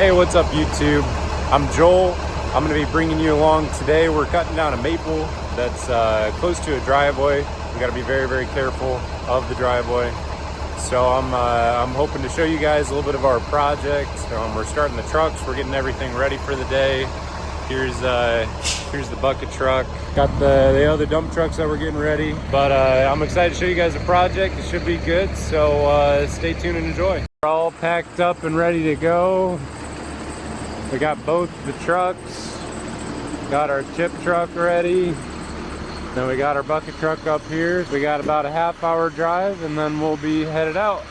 Hey, what's up YouTube? I'm Joel. I'm going to be bringing you along today. We're cutting down a maple that's close to a driveway. We got to be very, very careful of the driveway. So I'm hoping to show you guys a little bit of our project. We're starting the trucks. We're getting everything ready for the day. Here's the bucket truck. Got the other dump trucks that we're getting ready. But I'm excited to show you guys the project. It should be good. So stay tuned and enjoy. We're all packed up and ready to go. We got both the trucks, got our chip truck ready, then we got our bucket truck up here. We got about a half-hour drive and then we'll be headed out.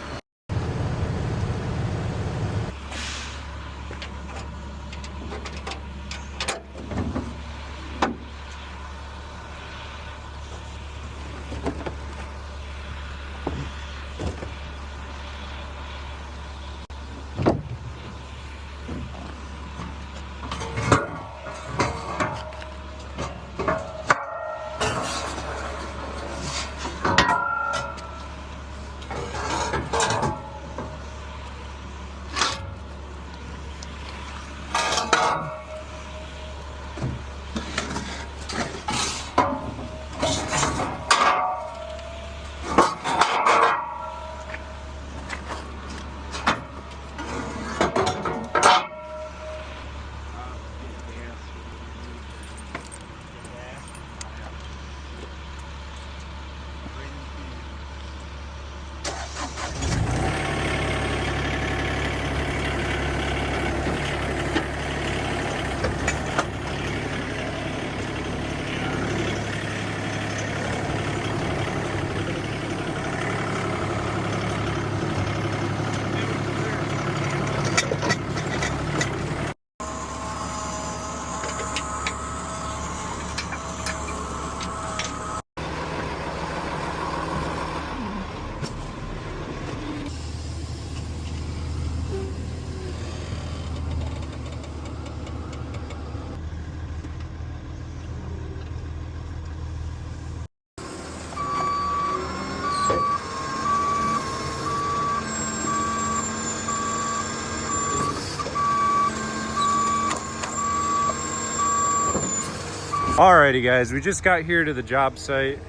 Alrighty guys, we just got here to the job site.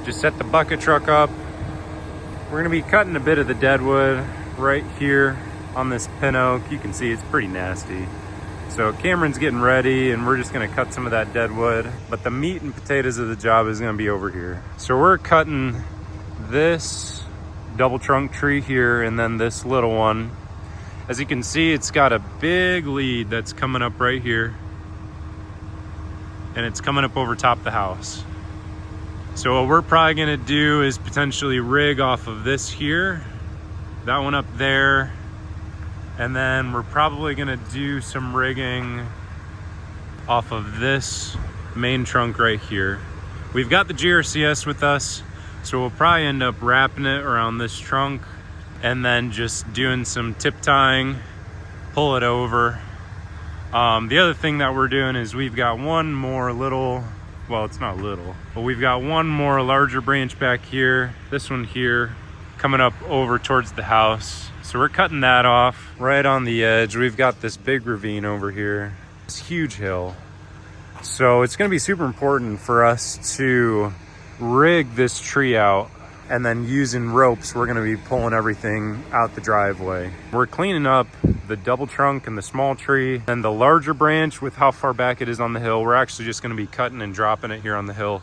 Just set the bucket truck up. We're gonna be cutting a bit of the dead wood right here on this pin oak. You can see it's pretty nasty. So Cameron's getting ready and we're just gonna cut some of that dead wood. But the meat and potatoes of the job is gonna be over here. So we're cutting this double trunk tree here and then this little one. As you can see, it's got a big lead that's coming up right here. And it's coming up over top of the house. So what we're probably gonna do is potentially rig off of this here, that one up there, and then we're probably gonna do some rigging off of this main trunk right here. We've got the GRCS with us, so we'll probably end up wrapping it around this trunk and then just doing some tip tying, pull it over. The other thing that we're doing is we've got one more little, well, it's not little, but we've got one more larger branch back here, this one here, coming up over towards the house. So we're cutting that off right on the edge. We've got this big ravine over here, this huge hill. So it's gonna be super important for us to rig this tree out, and then using ropes, we're gonna be pulling everything out the driveway. We're cleaning up the double trunk and the small tree, and the larger branch with how far back it is on the hill. We're actually just gonna be cutting and dropping it here on the hill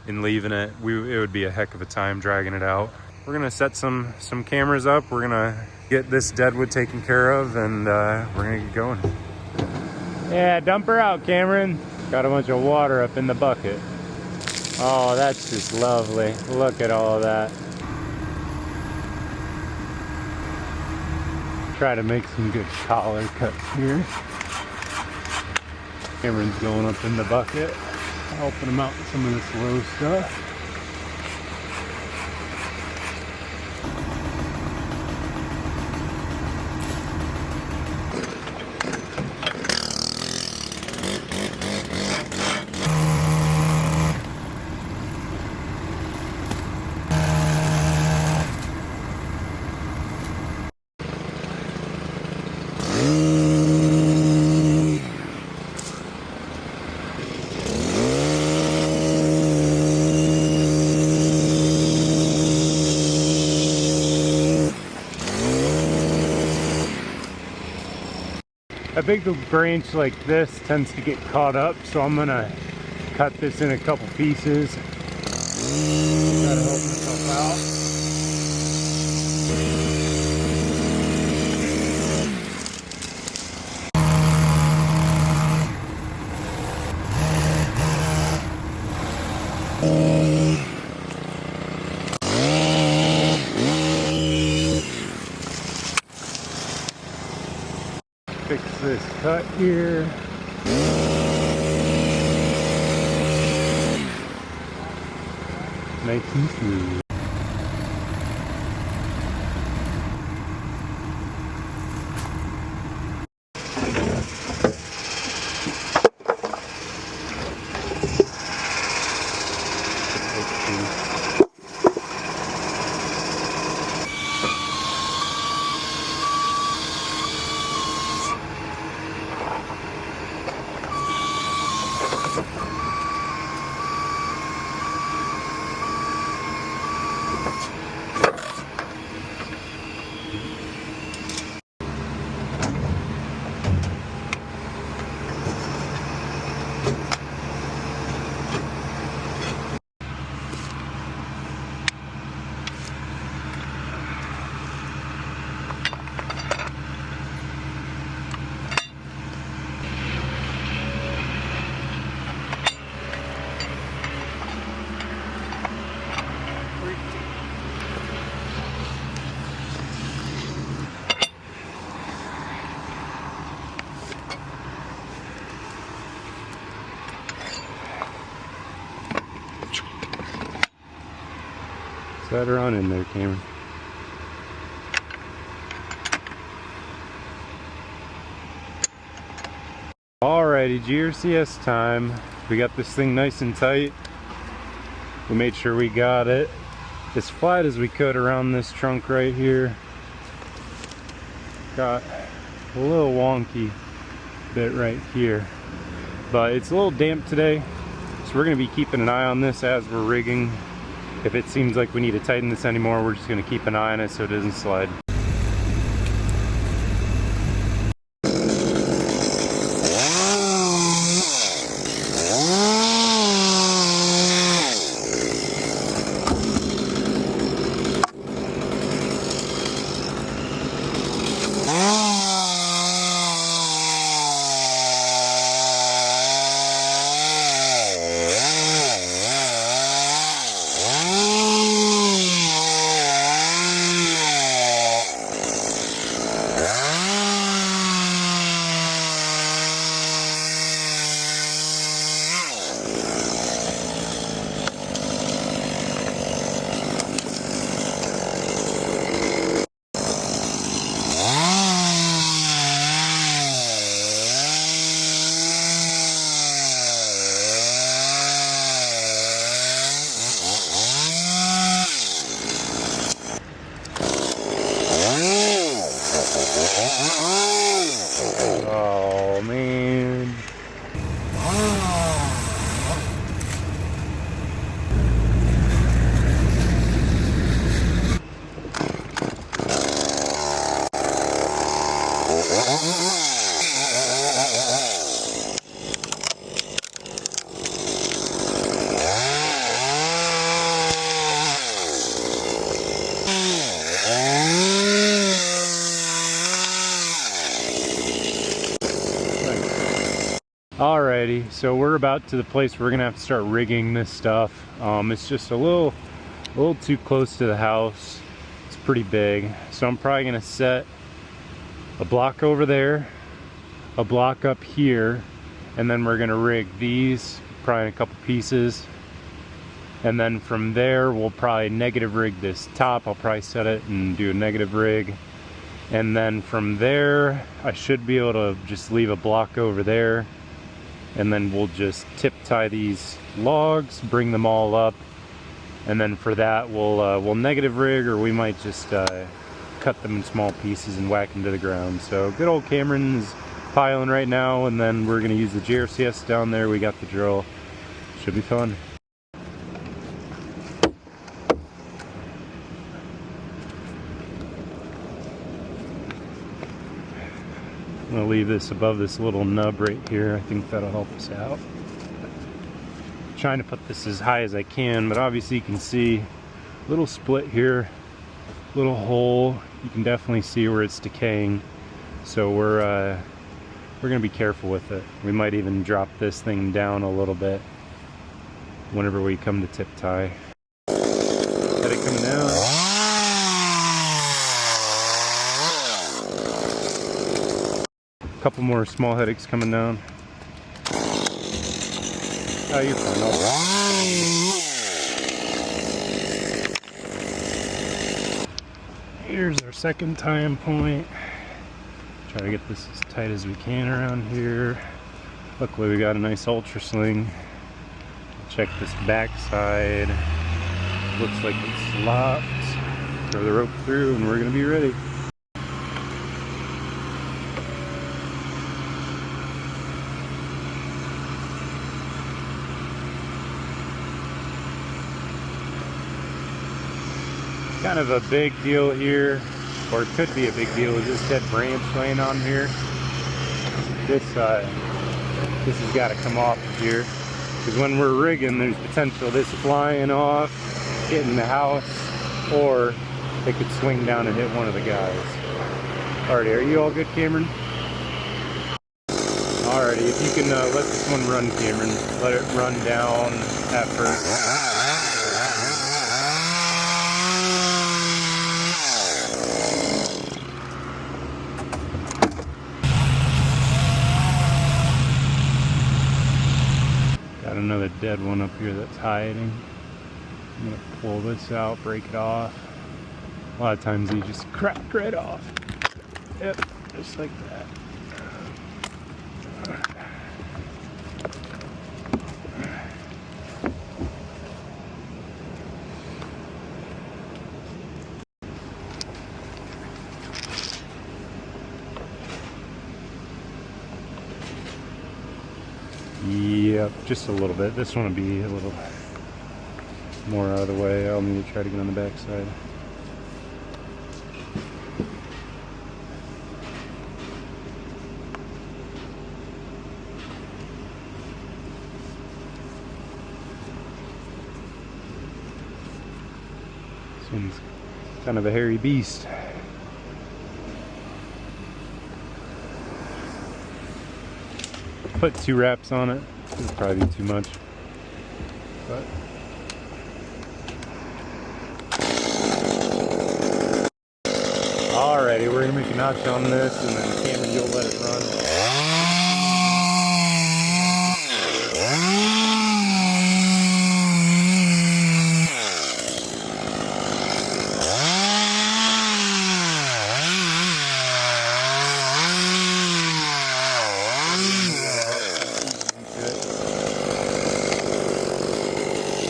and leaving it. It would be a heck of a time dragging it out. We're gonna set some cameras up. We're gonna get this deadwood taken care of, and we're gonna get going. Yeah, dump her out, Cameron. Got a bunch of water up in the bucket. Oh, that's just lovely. Look at all that. Try to make some good collar cuts here. Cameron's going up in the bucket, helping him out with some of this low stuff. big branch like this tends to get caught up, so I'm gonna cut this in a couple pieces. Try to help myself out. Fix this cut here. Nice and smooth. Set her on in there, Cameron. Alrighty, GRCS time. We got this thing nice and tight. We made sure we got it as flat as we could around this trunk right here. Got a little wonky bit right here, but it's a little damp today, so we're going to be keeping an eye on this as we're rigging. If it seems like we need to tighten this anymore, we're just going to keep an eye on it so it doesn't slide. Oh man. Alrighty, so we're about to the place where we're gonna have to start rigging this stuff. It's just a little too close to the house. It's pretty big, so I'm probably gonna set a block over there, a block up here, and then we're gonna rig these probably in a couple pieces. And then from there, we'll probably negative rig this top. I'll probably set it and do a negative rig. And then from there, I should be able to just leave a block over there. And then we'll just tip tie these logs, bring them all up. And then for that, we'll negative rig, or we might just cut them in small pieces and whack them to the ground. So good old Cameron is piling right now, and then we're gonna use the GRCS down there. We got the drill. Should be fun. gonna leave this above this little nub right here. I think that'll help us out. Trying to put this as high as I can, but obviously you can see little split here, little hole. You can definitely see where it's decaying. So we're gonna be careful with it. We might even drop this thing down a little bit whenever we come to tip tie. Headache coming down. A couple more small headaches coming down. Oh, you're fine. Here's our second tying point. Try to get this as tight as we can around here. Luckily we got a nice ultra sling. Check this back side. Looks like it's locked. Throw the rope through and we're gonna be ready. Kind of a big deal here, or it could be a big deal, with this dead branch laying on here. This has got to come off of here, because when we're rigging, there's potential of this flying off, hitting the house, or it could swing down and hit one of the guys. Alrighty, are you all good, Cameron? Alrighty, if you can let this one run, Cameron. Let it run down at first. Another dead one up here that's hiding. I'm gonna pull this out, break it off. A lot of times you just crack right off. Yep, just like that. Yep, just a little bit. This one will be a little more out of the way. I'll need to try to get on the back side. This one's kind of a hairy beast. Put 2 wraps on it. This would probably be too much. But alrighty, we're gonna make a notch on this, and then Cameron, you'll let it run.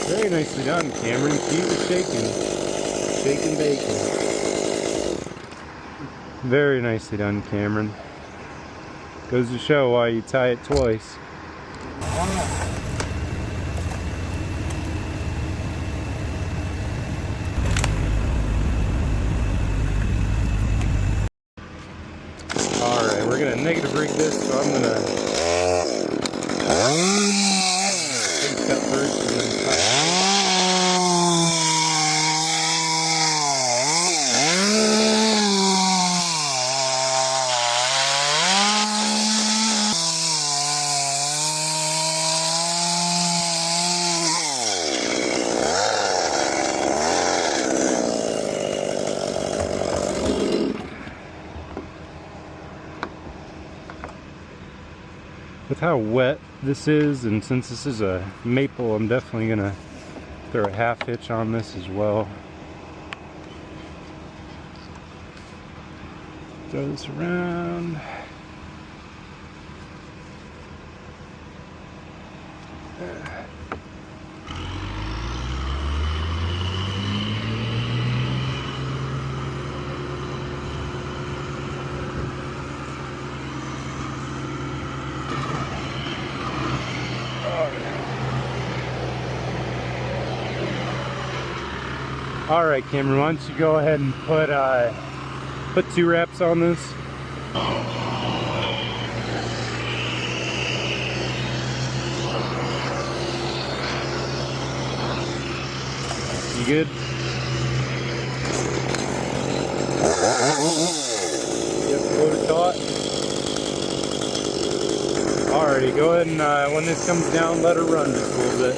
Very nicely done, Cameron. Keep it shaking. Shaking bacon. Very nicely done, Cameron. Goes to show why you tie it twice. Alright, we're gonna negative rig this, so I'm gonna take that first and then tie it. With how wet this is, and since this is a maple, I'm definitely gonna throw a half hitch on this as well. Throw this around. All right, Cameron, why don't you go ahead and put 2 wraps on this? You good? Yep, motor taut. Alrighty, go ahead and when this comes down, let her run just a little bit.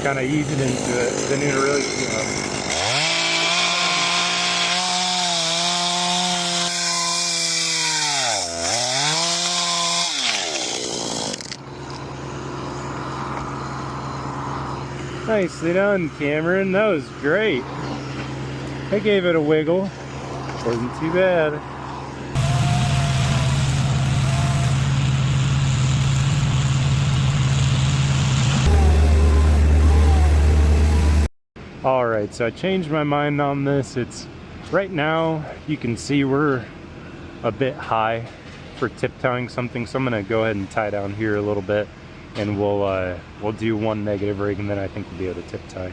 Kind of ease it into it. Then you're really Nicely done, Cameron. That was great. I gave it a wiggle. Wasn't too bad. Alright, so I changed my mind on this. It's right now you can see we're a bit high for tip tying something, so I'm gonna go ahead and tie down here a little bit, and we'll do one negative rig, and then I think we'll be able to tip tie.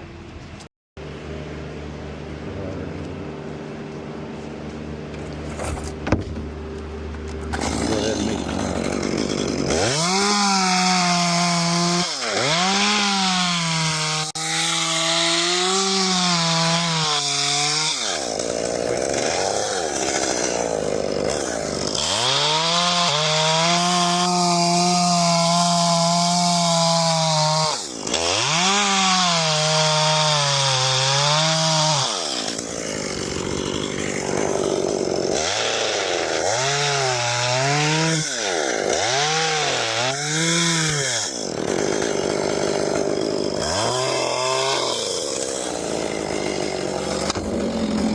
Go ahead and make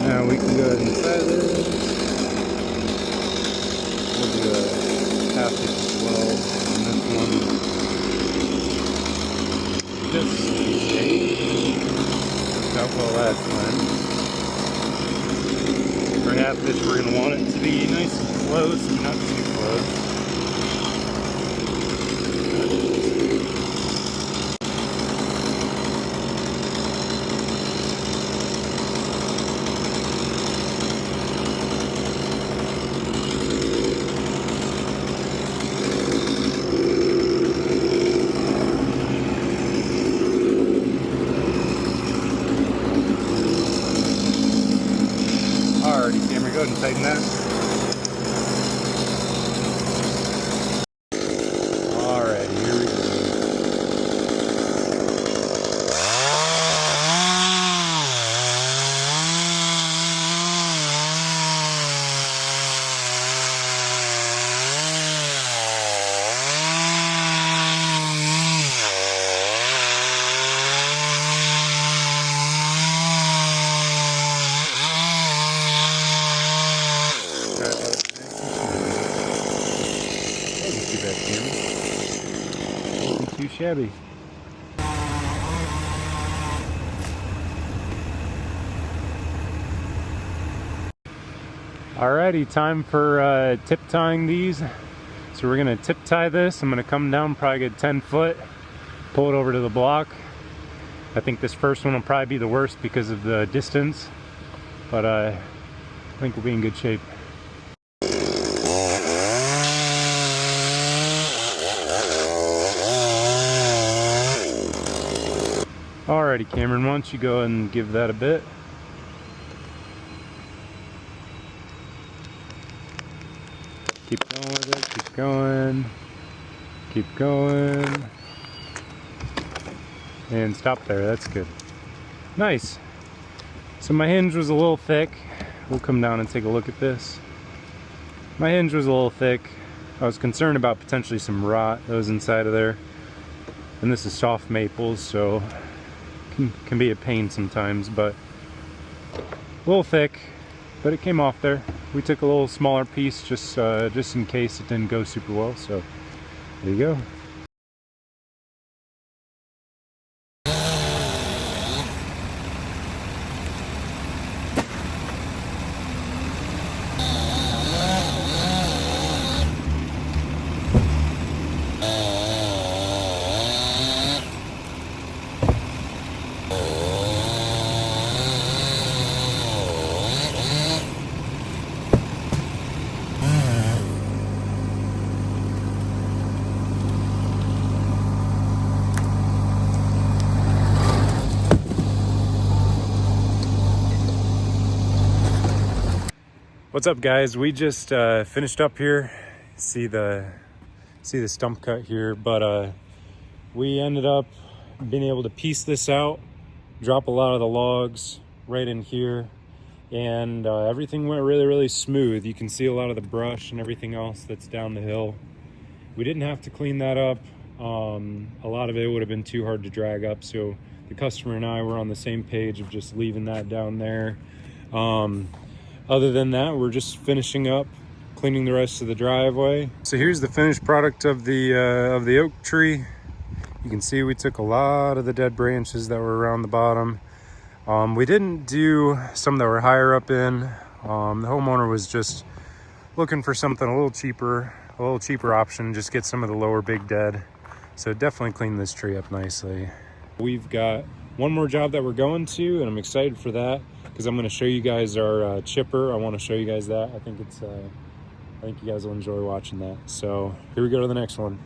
Now we can go ahead and try this. We'll do a half inch 12 on this one. Just how well last time. For half this, we're going to want it to be nice and close, but not too close. Alrighty, Cameron, go ahead and tighten that. Alrighty, here we go. Wasn't too shabby. Alrighty, time for tip tying these. So we're gonna tip tie this. I'm gonna come down, probably get 10 foot, pull it over to the block. I think this first one will probably be the worst because of the distance, but I think we'll be in good shape. Alrighty, Cameron, why don't you go ahead and give that a bit. Keep going with it, keep going, keep going. And stop there, that's good. Nice. So my hinge was a little thick. We'll come down and take a look at this. My hinge was a little thick. I was concerned about potentially some rot that was inside of there. And this is soft maples, so can be a pain sometimes, but a little thick, but it came off there. We took a little smaller piece just in case it didn't go super well, so there you go. What's up, guys? We just finished up here. See the stump cut here, but we ended up being able to piece this out, drop a lot of the logs right in here, and everything went really smooth. You can see a lot of the brush and everything else that's down the hill. We didn't have to clean that up. A lot of it would have been too hard to drag up, so the customer and I were on the same page of just leaving that down there. Other than that, we're just finishing up, cleaning the rest of the driveway. So here's the finished product of the oak tree. You can see we took a lot of the dead branches that were around the bottom. We didn't do some that were higher up in. The homeowner was just looking for something a little cheaper option, just get some of the lower big dead. So definitely clean this tree up nicely. We've got one more job that we're going to, and I'm excited for that because I'm going to show you guys our chipper. I want to show you guys that. I think you guys will enjoy watching that. So here we go to the next one.